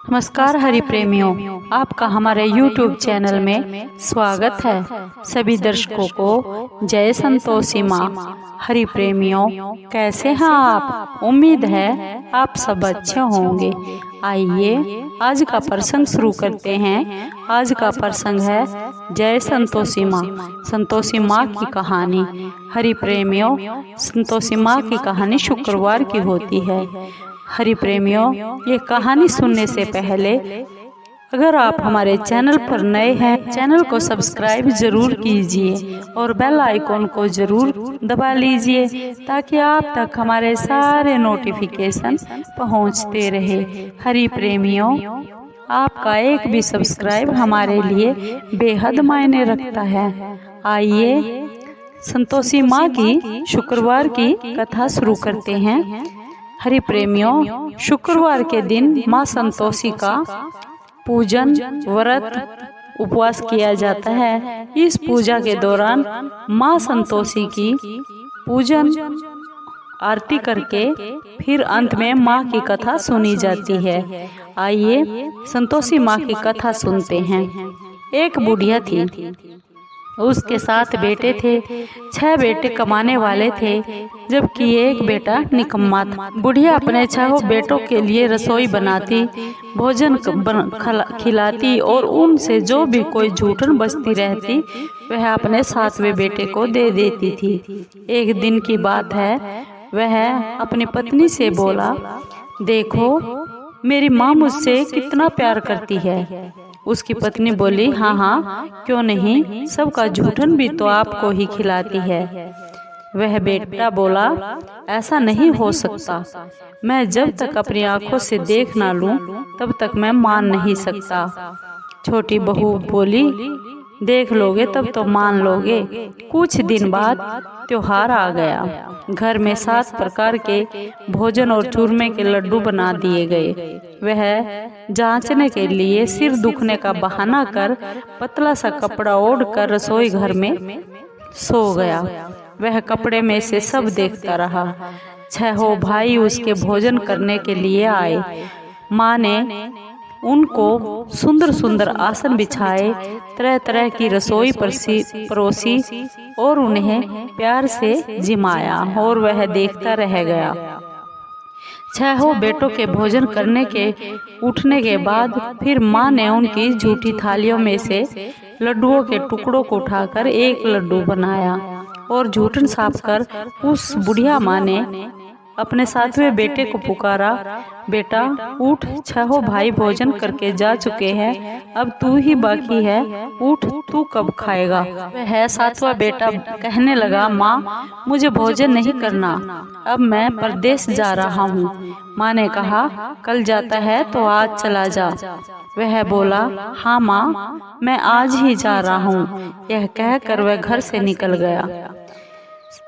नमस्कार हरि प्रेमियों, आपका हमारे YouTube चैनल में स्वागत है। सभी दर्शकों को जय संतोषी माँ। हरि प्रेमियों, कैसे हैं आप? उम्मीद है आप सब अच्छे होंगे। आइए आज का प्रसंग शुरू करते हैं। आज का प्रसंग है जय संतोषी माँ। संतोषी माँ की कहानी। हरि प्रेमियों, संतोषी माँ की कहानी शुक्रवार की होती है। हरि प्रेमियों, ये कहानी सुनने से पहले अगर आप हमारे चैनल पर नए हैं, चैनल को सब्सक्राइब जरूर कीजिए और बेल आइकॉन को जरूर दबा लीजिए ताकि आप तक हमारे सारे नोटिफिकेशन पहुंचते रहे। हरि प्रेमियों, आपका एक भी सब्सक्राइब हमारे लिए बेहद मायने रखता है। आइए संतोषी माँ की शुक्रवार की कथा शुरू करते हैं। हरि प्रेमियों, शुक्रवार के दिन माँ संतोषी का पूजन, व्रत, उपवास किया जाता है। इस पूजा के दौरान माँ संतोषी की पूजन आरती करके फिर अंत में माँ की कथा सुनी जाती है। आइए संतोषी माँ की कथा सुनते हैं। एक बुढ़िया थी, उसके 7 बेटे थे। 6 बेटे कमाने वाले थे, जबकि एक बेटा निकम्मा था। बुढ़िया अपने 6 बेटों के लिए रसोई बनाती, भोजन खिलाती और उनसे जो भी कोई जूठन बचती रहती वह अपने 7वें बेटे को दे देती थी। एक दिन की बात है, वह अपनी पत्नी से बोला, देखो मेरी माँ मुझसे कितना प्यार करती है। उसकी पत्नी बोली, हाँ हाँ क्यों नहीं, सबका जूठन भी तो आपको ही खिलाती है। वह बेटा बोला, ऐसा नहीं हो सकता, मैं जब तक अपनी आंखों से देख ना लूं तब तक मैं मान नहीं सकता। छोटी बहू बोली, देख लोगे तब तो मान लोगे। कुछ दिन बाद त्योहार आ गया। घर में 7 प्रकार के भोजन और चूरमे के लड्डू बना दिए गए। वह जांचने के लिए सिर दुखने का बहाना कर पतला सा कपड़ा ओढ़कर रसोई घर में सो गया। वह कपड़े में से सब देखता रहा। 6 भाई उसके भोजन करने के लिए आए। माँ ने उनको सुंदर सुंदर आसन बिछाए, तरह तरह की रसोई परोसी और उन्हें प्यार से जिमाया और वह देखता रह गया। 6 बेटों के भोजन करने के उठने के बाद फिर माँ ने उनकी झूठी थालियों में से लड्डुओं के टुकड़ों को उठाकर एक लड्डू बनाया और झूठन साफ कर उस बुढ़िया माँ ने अपने 7वें बेटे को पुकारा, बेटा उठ, 6 भाई भोजन करके जा चुके हैं, अब तू ही बाकी है, उठ, तू कब खाएगा। वह 7वां बेटा कहने लगा, माँ मुझे भोजन नहीं करना, अब मैं परदेश जा रहा हूँ। माँ ने कहा, कल जाता है तो आज चला जा। वह बोला, हाँ माँ मैं आज ही जा रहा हूँ। यह कहकर वह घर से निकल गया।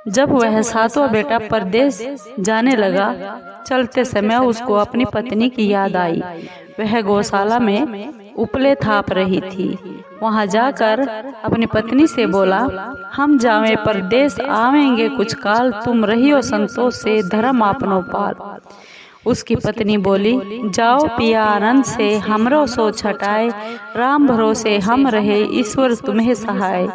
जब वह 7वां बेटा परदेश जाने लगा, चलते समय उसको अपनी पत्नी की याद आई। वह गौशाला में उपले थाप रही थी। वहां जाकर अपनी पत्नी से बोला, हम जावे परदेश आवेंगे कुछ काल, तुम रहियो संतोष से धर्म आपनो पाल। उसकी पत्नी बोली, जाओ पिया आनंद से हमरो सो छटाए, राम भरोसे हम रहे ईश्वर तुम्हें सहाय।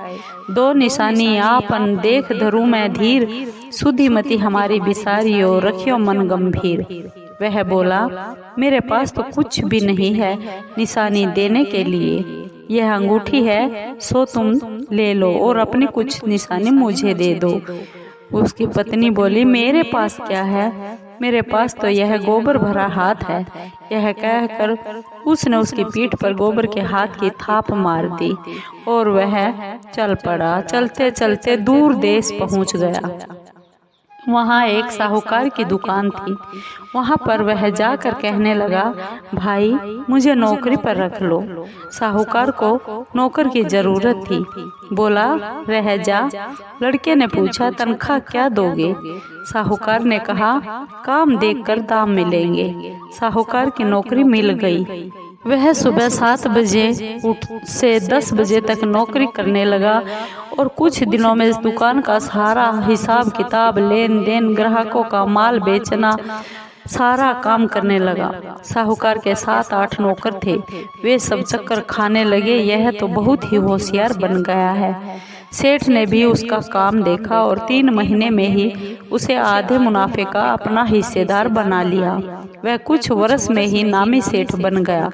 2 निशानी आपन देख धरू मैं धीर, सुधीमती हमारी बिसारियो रखियो मन गंभीर। वह बोला, मेरे पास तो कुछ भी नहीं है निशानी देने के लिए, यह अंगूठी है सो तुम ले लो और अपनी कुछ निशानी मुझे दे दो। उसकी पत्नी बोली, मेरे पास क्या है, मेरे पास तो यह गोबर भरा हाथ है। यह कहकर उसने उसकी पीठ पर गोबर के हाथ की थाप मार दी और वह चल पड़ा। चलते चलते दूर देश पहुंच गया। वहाँ एक साहूकार की दुकान थी। वहाँ पर वह जाकर कहने लगा, भाई मुझे नौकरी पर रख लो। साहूकार को नौकर की जरूरत थी। बोला, रह जा। लड़के ने पूछा, तनख्वाह क्या दोगे? साहूकार ने कहा, काम देखकर दाम मिलेंगे। साहूकार की नौकरी मिल गई। वह सुबह 7 बजे से 10 बजे तक नौकरी करने लगा और कुछ दिनों में इस दुकान का सारा हिसाब किताब, लेन देन, ग्राहकों का माल बेचना, सारा काम करने लगा। साहूकार के 7-8 नौकर थे, वे सब चक्कर खाने लगे। यह तो बहुत ही होशियार बन गया है। सेठ ने भी उसका काम देखा और 3 महीने में ही उसे आधे मुनाफे का अपना हिस्सेदार बना लिया। वह कुछ वर्ष में ही नामी सेठ बन गया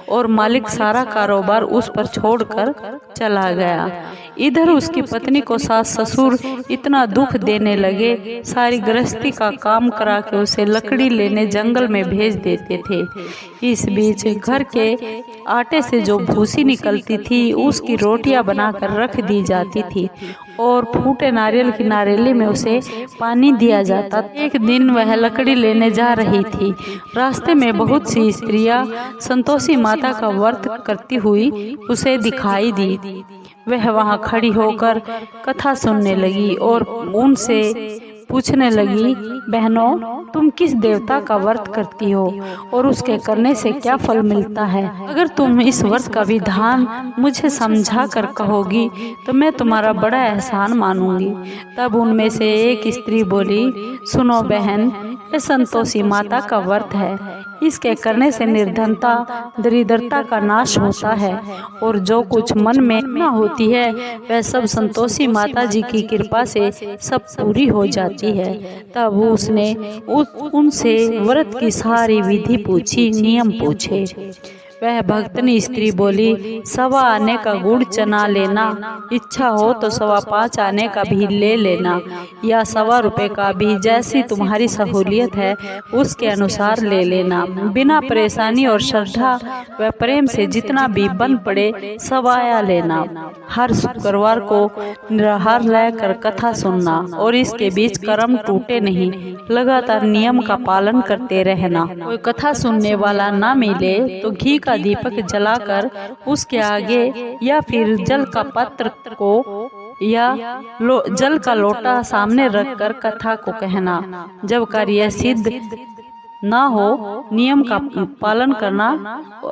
और मालिक सारा कारोबार उस पर छोड़कर चला गया। इधर उसकी पत्नी को सास ससुर इतना दुख देने लगे, सारी गृहस्थी का काम करा के उसे लकड़ी लेने जंगल में भेज देते थे। इस बीच घर के आटे से जो भूसी निकलती थी उसकी रोटियां बनाकर रख दी जाती थी और फूटे नारियल की नारेली में उसे पानी दिया जाता। एक दिन वह लकड़ी लेने जा रही थी। रास्ते में बहुत सी स्त्रियां संतोषी माता का व्रत करती हुई उसे दिखाई दी। वह वहां खड़ी होकर कथा सुनने लगी और उनसे पूछने लगी, बहनों, तुम किस देवता का व्रत करती हो और उसके करने से क्या फल मिलता है? अगर तुम इस व्रत का विधान मुझे समझा कर कहोगी तो मैं तुम्हारा बड़ा एहसान मानूंगी। तब उनमें से एक स्त्री बोली, सुनो बहन, ये संतोषी माता का व्रत है। इसके करने से निर्धनता, दरिद्रता का नाश होता है और जो कुछ मन में न होती है वह सब संतोषी माता जी की कृपा से सब पूरी हो जाती है। तब उसने उनसे व्रत की सारी विधि पूछी, नियम पूछे। वह भक्तनी स्त्री बोली, 1.25 आने का गुड़ चना लेना, इच्छा हो तो 5.25 आने का भी ले लेना या 1.25 रुपए का भी, जैसी तुम्हारी सहूलियत है उसके अनुसार ले लेना। बिना परेशानी और श्रद्धा व प्रेम से जितना भी बन पड़े 1.25 लेना। हर शुक्रवार को निराहार रहकर कथा सुनना और इसके बीच कर्म टूटे नहीं, लगातार नियम का पालन करते रहना। कोई कथा सुनने वाला ना मिले तो घी का दीपक जलाकर उसके आगे या फिर जल का पात्र को या जल का लोटा सामने रखकर कथा को कहना। जब कार्य सिद्ध ना हो नियम का पालन करना,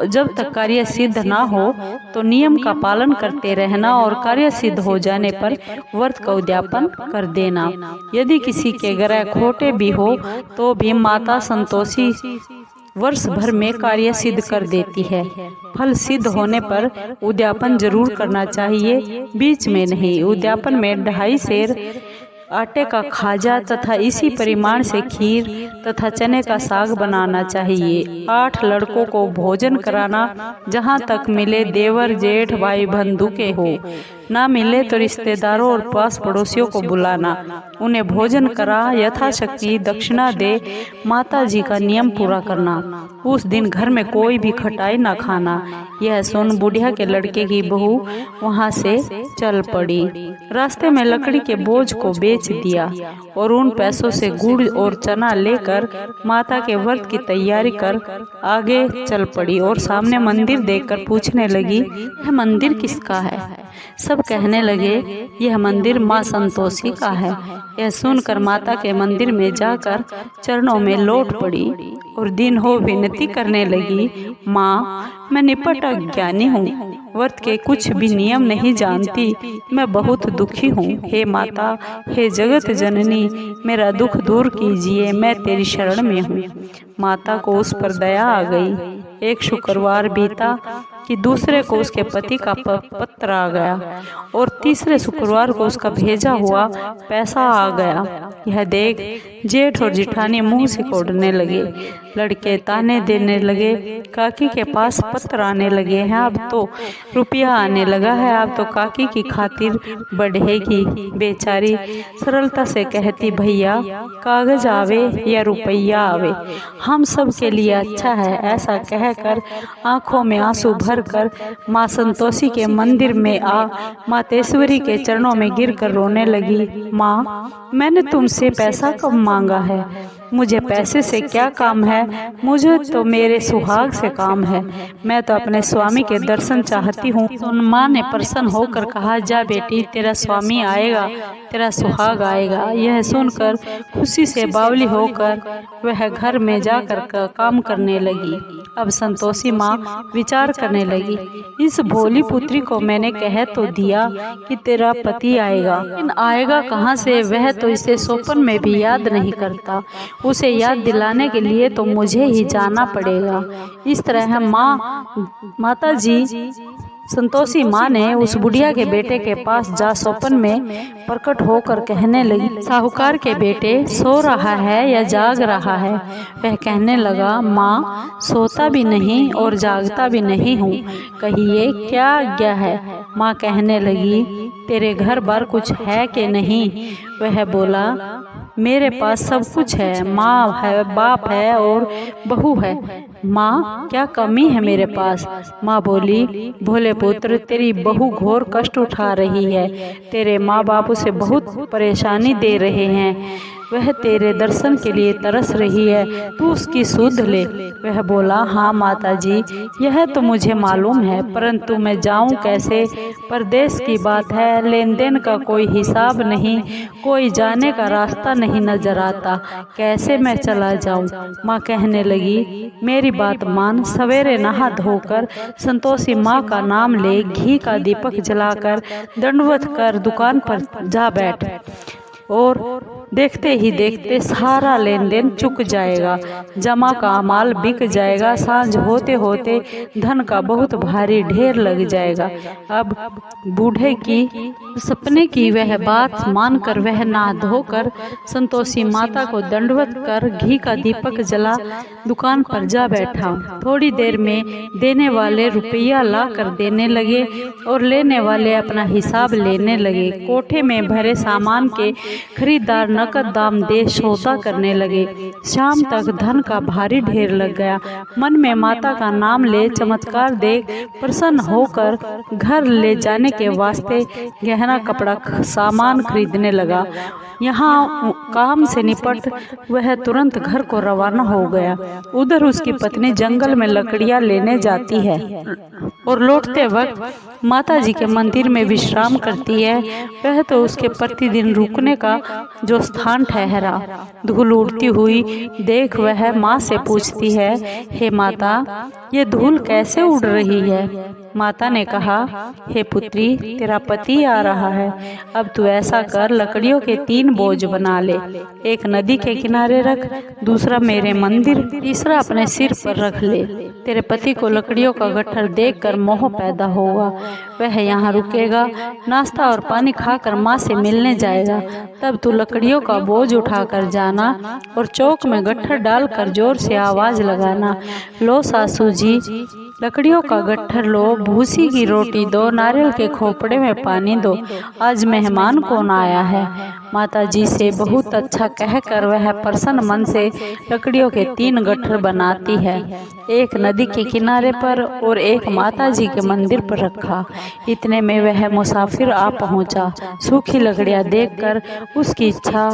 जब तक कार्य सिद्ध ना हो तो नियम का पालन करते रहना और कार्य सिद्ध हो जाने पर व्रत का उद्यापन कर देना। यदि किसी के ग्रह खोटे भी हो तो भी माता संतोषी वर्ष भर में कार्य सिद्ध कर देती है। फल सिद्ध होने पर उद्यापन जरूर करना चाहिए, बीच में नहीं। उद्यापन में 2.5 सेर आटे का खाजा तथा इसी परिमाण से खीर तथा चने का साग बनाना चाहिए। 8 लड़कों को भोजन कराना, जहाँ तक मिले देवर जेठ भाई बंधु के हो, ना मिले तो रिश्तेदारों और पास पड़ोसियों को बुलाना, उन्हें भोजन करा, यथाशक्ति दक्षिणा दे माता जी का नियम पूरा करना। उस दिन घर में कोई भी खटाई ना खाना। यह सुन बुढ़िया के लड़के की बहू वहाँ से चल पड़ी। रास्ते में लकड़ी के बोझ को बेच दिया और उन पैसों से गुड़ और चना लेकर माता के व्रत की तैयारी कर आगे चल पड़ी और सामने मंदिर देखकर पूछने लगी, यह मंदिर किसका है? सब कहने लगे, यह मंदिर माँ संतोषी का है। यह सुनकर माता के मंदिर में जाकर चरणों में लौट पड़ी और दिन हो विनती करने लगी, माँ, मैं निपट अज्ञानी हूँ, व्रत के कुछ भी नियम नहीं जानती, मैं बहुत दुखी हूँ। हे माता, हे जगत जननी, मेरा दुख दूर कीजिए, मैं तेरी शरण में हूँ। माता को उस पर दया आ गई। एक शुक्रवार बीता कि दूसरे को उसके पति का पत्र आ गया और तीसरे शुक्रवार को उसका भेजा हुआ पैसा आ गया। यह देख जेठ और जिठानी मुंह सिकोड़ने लगे। लड़के ताने देने लगे, काकी के पास पत्र आने लगे हैं, अब तो रुपया आने लगा है, अब तो काकी की खातिर बढ़ेगी। बेचारी सरलता से कहती, भैया कागज आवे या रुपया आवे, हम सब के लिए अच्छा है। ऐसा कहकर आंखों में आंसू भरकर माँ संतोषी के मंदिर में आ मातेश्वरी के चरणों में गिरकर रोने लगी। माँ, मैंने तुमसे पैसा कब मांगा है? मुझे पैसे से क्या काम है? मुझे तो मेरे सुहाग से काम है। मैं तो अपने स्वामी के दर्शन चाहती हूँ। माँ ने प्रसन्न होकर कहा, जा बेटी, तेरा स्वामी आएगा, तेरा सुहाग आएगा। यह सुनकर खुशी से बावली होकर वह घर में जाकर काम करने लगी। अब संतोषी माँ विचार करने लगी, इस भोली पुत्री को मैंने कह तो दिया कि तेरा पति आएगा, लेकिन आएगा कहाँ से? वह तो इसे स्वप्न में भी याद नहीं करता। उसे याद दिलाने के लिए तो मुझे ही जाना पड़ेगा। इस तरह माता जी संतोषी माँ ने उस बुढ़िया के बेटे के पास जा स्वप्न में प्रकट होकर कहने लगी, साहूकार के बेटे सो रहा है या जाग रहा है? वह कहने लगा, माँ सोता भी नहीं और जागता भी नहीं हूँ, कहिए क्या आज्ञा है? माँ कहने लगी, तेरे घर बार कुछ है कि नहीं? वह बोला, मेरे पास सब कुछ है, माँ है, बाप है और बहू है। माँ क्या कमी है मेरे पास? माँ बोली, भोले पुत्र तेरी बहू घोर कष्ट उठा रही है, तेरे माँ बाप उसे बहुत परेशानी दे रहे हैं, वह तेरे दर्शन के लिए तरस रही है, तू उसकी सुध ले। वह बोला, हाँ माता जी यह तो मुझे मालूम है, परंतु मैं जाऊं कैसे? परदेश की बात है, लेन देन का कोई हिसाब नहीं, कोई जाने का रास्ता नहीं नजर आता, कैसे मैं चला जाऊं? माँ कहने लगी, मेरी बात मान, सवेरे नहा धोकर संतोषी माँ का नाम ले, घी का दीपक जलाकर दंडवत कर दुकान पर जा बैठ और देखते ही देखते सारा लेन देन चुक जाएगा, जमा का माल बिक जाएगा, सांझ होते होते धन का बहुत भारी ढेर लग जाएगा। अब बूढ़े की सपने की वह बात मानकर वह नहा धोकर संतोषी माता को दंडवत कर घी का दीपक जला दुकान पर जा बैठा। थोड़ी देर में देने वाले रुपया ला कर देने लगे और लेने वाले अपना हिसाब लेने लगे। कोठे में भरे सामान के खरीदार नकद दाम दे सौदा करने लगे। शाम तक धन का भारी ढेर लग गया। मन में माता का नाम ले चमत्कार देख प्रसन्न होकर घर ले जाने के वास्ते गहना कपड़ा सामान खरीदने लगा। यहाँ काम से निपट वह तुरंत घर को रवाना हो गया। उधर उसकी पत्नी जंगल में लकड़ियाँ लेने जाती है और लौटते वक्त माता जी के मंदिर में विश्राम करती है। वह तो उसके प्रतिदिन रुकने का जो स्थान ठहरा। धूल उड़ती हुई देख वह माँ से पूछती है, हे माता ये धूल कैसे उड़ रही है? माता ने कहा, हे पुत्री तेरा पति आ रहा है, अब तू ऐसा कर लकड़ियों के 3 बोझ बना ले, एक नदी के किनारे रख, दूसरा मेरे मंदिर, तीसरा अपने सिर पर रख ले। तेरे पति को लकड़ियों का गट्ठर देखकर मोह पैदा होगा, वह यहाँ रुकेगा, नाश्ता और पानी खाकर माँ से मिलने जाएगा। तब तू लकड़ियों का बोझ उठाकर जाना और चौक में गट्ठर डालकर जोर से आवाज लगाना, लो सासू जी लकड़ियों का गट्ठर लो, भूसी की रोटी दो, नारियल के खोपड़े में पानी दो, आज मेहमान कौन आया है? माता जी से बहुत अच्छा कहकर वह प्रसन्न मन से लकड़ियों के 3 गट्ठर बनाती है। एक नदी के किनारे पर और एक माता जी के मंदिर पर रखा। इतने में वह मुसाफिर आ पहुंचा। सूखी लकड़ियां देखकर उसकी इच्छा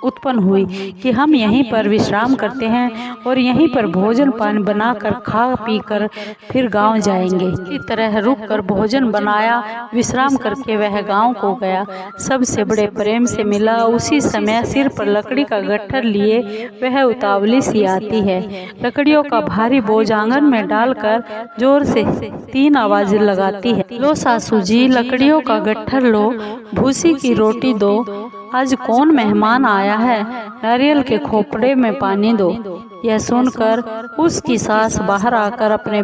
उत्पन्न हुई कि हम यहीं पर विश्राम करते हैं और यहीं पर भोजन पानी बनाकर खा पी कर फिर गांव जाएंगे। इसी तरह रुक कर भोजन बनाया, विश्राम करके वह गांव को गया। सबसे बड़े प्रेम से मिला। उसी समय सिर पर लकड़ी का गट्ठर लिए वह उतावली सी आती है। लकड़ियों का भारी बोझ आंगन में डालकर जोर से 3 आवाजें लगाती है, लो सासू जी लकड़ियों का गट्ठर लो, भूसी की रोटी दो, आज कौन मेहमान आया है, नारियल के खोपड़े में पानी दो। यह सुनकर उसकी सास बाहर आकर अपने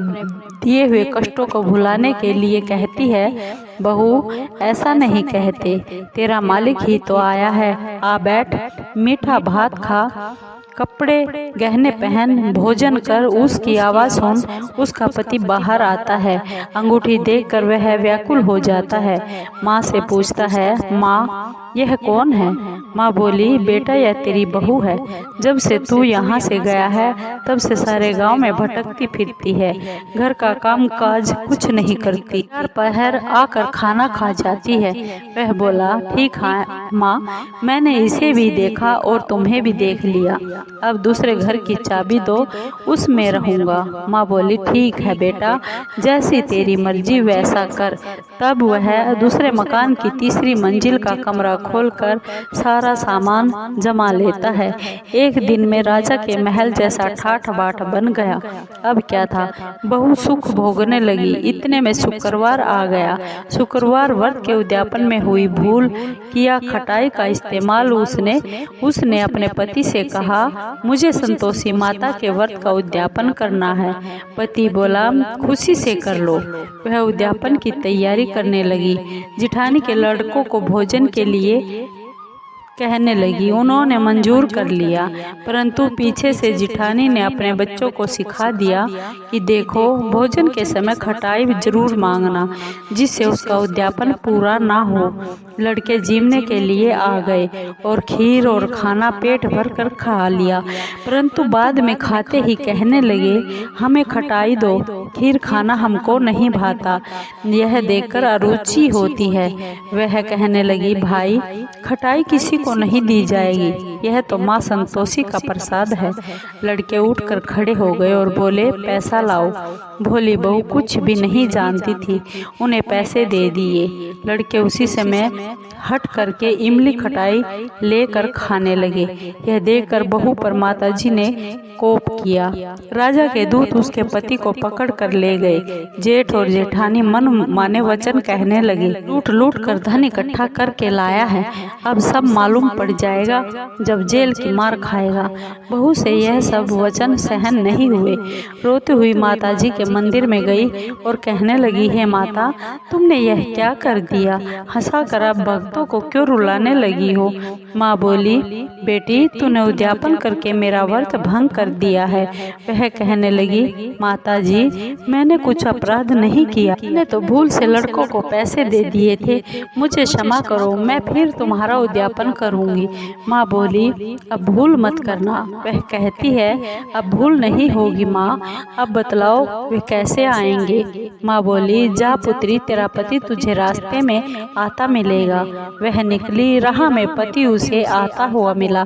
दिए हुए कष्टों को भुलाने के लिए कहती है, बहू ऐसा नहीं कहते, तेरा मालिक ही तो आया है, आ बैठ, मीठा भात खा, कपड़े गहने पहन, भोजन कर। उसकी आवाज सुन उसका पति बाहर आता है। अंगूठी देखकर वह व्याकुल हो जाता है। माँ से पूछता है, माँ यह कौन है? माँ बोली, बेटा यह तेरी बहू है। जब से तू यहाँ से गया है तब से सारे गांव में भटकती फिरती है, घर का काम काज कुछ नहीं करती, दोपहर आकर खाना खा जाती है। वह बोला, ठीक है माँ, मैंने इसे भी देखा और तुम्हें भी देख लिया, अब दूसरे घर की चाबी दो, उसमें रहूंगा। माँ बोली, ठीक है बेटा, जैसी तेरी मर्जी वैसा कर। तब वह दूसरे मकान की 3री मंजिल का कमरा खोलकर सारा सामान जमा लेता है। एक दिन में राजा के महल जैसा ठाठ बाट बन गया। अब क्या था, बहुत सुख भोगने लगी। इतने में शुक्रवार आ गया। शुक्रवार व्रत के उद्यापन में हुई भूल किया खटाई का इस्तेमाल उसने अपने पति से कहा, मुझे संतोषी माता के व्रत का उद्यापन करना है। पति बोला, खुशी से कर लो। वह उद्यापन की तैयारी करने लगी। जिठानी के लड़कों को भोजन के लिए कहने लगी। उन्होंने मंजूर कर लिया, परंतु पीछे से जिठानी ने अपने बच्चों को सिखा दिया कि देखो, भोजन के समय खटाई जरूर मांगना, जिससे उसका उद्यापन पूरा ना हो। लड़के जीवने के लिए आ गए और खीर और खाना पेट भर कर खा लिया, परंतु बाद में खाते ही कहने लगे, हमें खटाई दो, खीर खाना हमको नहीं भाता, यह देखकर अरुचि होती है। वह कहने लगी, भाई, खटाई किसी को नहीं दी जाएगी, यह तो माँ संतोषी का प्रसाद है। लड़के उठकर खड़े हो गए और बोले, पैसा लाओ। भोली बहू कुछ भी नहीं जानती थी, उन्हें पैसे दे दिए। लड़के उसी समय हट करके इमली खटाई लेकर खाने लगे। यह देखकर बहू पर माताजी ने कोप किया। राजा के दूत उसके पति को पकड़ कर ले गए। जेठ और जेठानी मन माने वचन कहने लगे, लूट लूट कर धन इकट्ठा करके लाया है, अब सब मालूम पड़ जाएगा जब जेल की मार खाएगा। बहू से यह सब वचन सहन नहीं हुए। रोती हुई माताजी के मंदिर में गई और कहने लगी, हे माता, तुमने यह क्या कर दिया? हंसा कर अब भक्तों को क्यों रुलाने लगी हो? माँ बोली, बेटी, तूने उद्यापन करके मेरा व्रत भंग कर दिया है। वह कहने लगी, माता जी, मैंने कुछ अपराध नहीं किया, मैंने तो भूल से लड़कों को पैसे दे दिए थे, मुझे क्षमा करो, मैं फिर तुम्हारा उद्यापन करूंगी। माँ बोली, अब भूल मत करना। वह कहती है, अब भूल नहीं होगी माँ, अब बतलाओ वे कैसे आएंगे? माँ बोली, जा पुत्री, तेरा पति तुझे रास्ते में आता मिलेगा। वह निकली, राह में पति उसे आता हुआ मिला।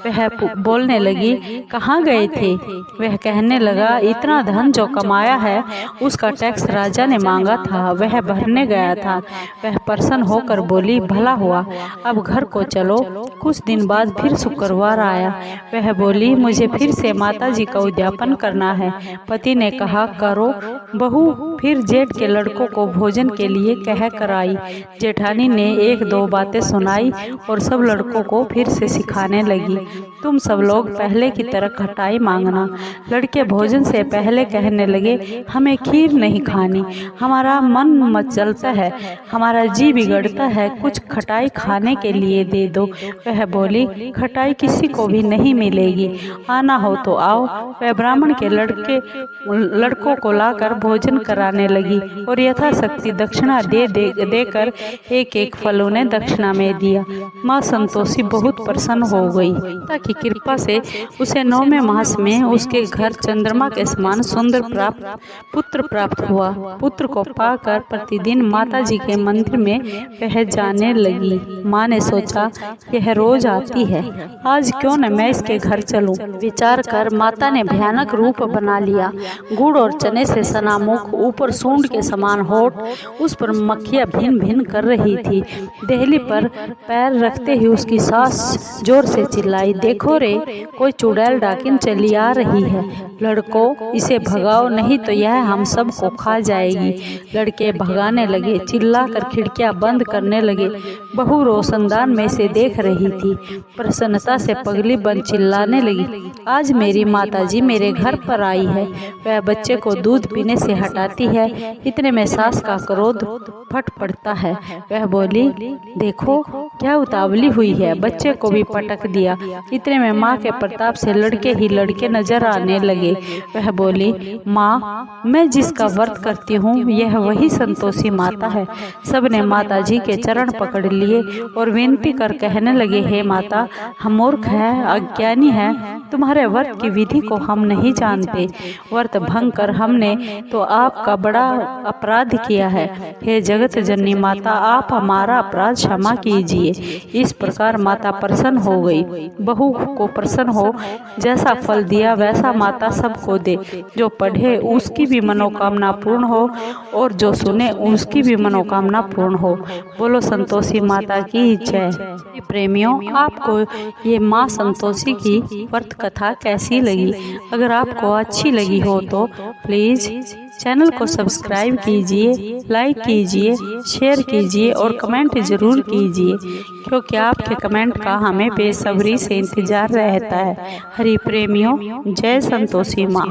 वह बोलने लगी, कहाँ गए थे? वह कहने लगा, इतना धन जो कमाया है उसका टैक्स राजा ने मांगा था, वह भरने गया था। वह प्रसन्न होकर बोली, भला हुआ, अब घर को चलो। कुछ दिन बाद फिर शुक्रवार आया। वह बोली, मुझे फिर से माता जी का उद्यापन करना है। पति ने कहा, करो। बहू फिर जेठ के लड़कों को भोजन के लिए कह कर आई। जेठानी ने एक दो बातें सुनाई और सब लड़कों को फिर से सिखाने लगी, तुम सब लोग पहले की तरह खटाई मांगना। लड़के भोजन से पहले कहने लगे, हमें खीर नहीं खानी, हमारा मन मचलता है, हमारा जी बिगड़ता है, कुछ खटाई खाने के लिए दे दो। वह बोली, खटाई किसी को भी नहीं मिलेगी, आना हो तो आओ। वह ब्राह्मण के लड़कों को लाकर भोजन कराने लगी और यथाशक्ति दक्षिणा देकर एक एक फल उन्हें दक्षिणा में दिया। माँ संतोषी बहुत प्रसन्न हो गई। ताकि कृपा से उसे 9वें मास में उसके घर चंद्रमा के समान सुंदर पुत्र प्राप्त हुआ। पुत्र को पाकर प्रतिदिन माता जी के मंदिर में वह जाने लगी। माँ ने सोचा, यह रोज आती है, आज क्यों न मैं इसके घर चलूं। विचार कर माता ने भयानक रूप बना लिया। गुड़ और चने से सना मुख, ऊपर सूंड के समान होठ, उस पर मक्खियां भिन भिन कर रही थी। देहली पर पैर रखते ही उसकी सास जोर से चिल्लाई, देखो रे, कोई चुड़ैल डाकिन चली आ रही है, लड़कों इसे भगाओ, नहीं तो यह हम सब को खा जाएगी। लड़के भगाने लगे, चिल्लाकर खिड़कियां बंद करने लगे। बहू रोशनदान में से देख रही थी, प्रसन्नता से पगली बन चिल्लाने लगी, आज मेरी माताजी मेरे घर पर आई है। वह बच्चे को दूध पीने से हटाती है। इतने में सास का क्रोध फट पड़ता है। वह बोली, देखो क्या उतावली हुई है, बच्चे को भी पटक दिया। इतने में माँ के प्रताप से लड़के ही लड़के नजर आने लगे। वह बोली, माँ, मैं जिसका व्रत करती हूँ यह वही संतोषी माता है। सबने माता जी के चरण पकड़ लिए और विनती कर कहने लगे, हे माता, हम मूर्ख है, अज्ञानी है, तुम्हारे व्रत की विधि को हम नहीं जानते। व्रत भंग कर हमने तो आपका बड़ा अपराध किया है। हे जगत जननी माता, आप हमारा अपराध क्षमा कीजिए। इस प्रकार माता प्रसन्न हो गई। बहू को प्रसन्न हो, जैसा फल दिया वैसा माता सबको दे। जो पढ़े उसकी भी मनोकामना पूर्ण हो और जो सुने उसकी भी मनोकामना पूर्ण हो। बोलो संतोषी माता की जय। प्रेमियों, आपको ये माँ संतोषी की व्रत कथा कैसी लगी? अगर आपको अच्छी लगी हो तो प्लीज चैनल को सब्सक्राइब कीजिए, लाइक कीजिए, शेयर कीजिए और कमेंट जरूर कीजिए, क्योंकि आपके कमेंट का हमें बेसब्री से इंतजार रहता है। हरि प्रेमियों, जय संतोषी माँ।